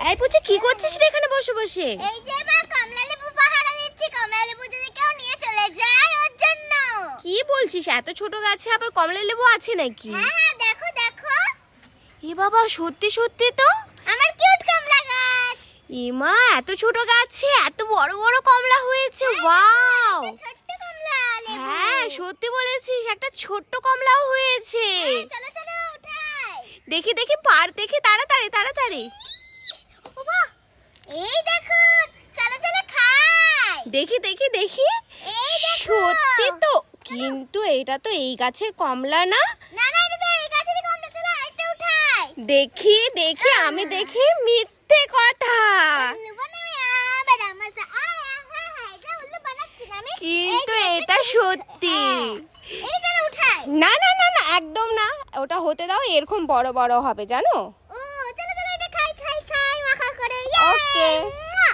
এই পুচি কি করছিস রে এখানে বসে বসে? এই যে মা কমলা লেবু পাহারা দিচ্ছি, কমলা লেবু যদি কেউ নিয়ে চলে যায় ওর জন্য। কি বলছিস, এত ছোট গাছে আবার কমলা লেবু আছে নাকি? হ্যাঁ হ্যাঁ, দেখো দেখো, এ বাবা, সত্যি সত্যি তো আমার কিউট কমলা গাছ। ইমা, এত ছোট গাছে এত বড় বড় কমলা হয়েছে, ওয়াও! ছোট্ট কমলা লেবু। হ্যাঁ সত্যি বলেছিস, একটা ছোট্ট কমলাও হয়েছে। চলো চলো উঠাই। দেখি দেখি, পার দেখি, তাড়াতাড়ি তাড়াতাড়ি। ওমা, এই দেখো, চলো চলো খাই। দেখি দেখি দেখি, এই দেখো। সত্যি তো, কিন্তু এটা তো এই গাছের কমলা না। না না, এটা তো এই গাছেরই কমলা, চলো আরেকটা উঠাই। দেখি দেখি, আমি দেখি, মিথ্যে কথা। উল্লু বানায়া বড় মজা আয়া, হ্যাঁ হ্যাঁ, এটা উল্লু বানাচ্ছি না আমি। কিন্তু এটা সত্যি। এই চলো উঠাই। না না না না, একদম না, ওটা হতে দাও, এরকম বড় বড় হবে জানো।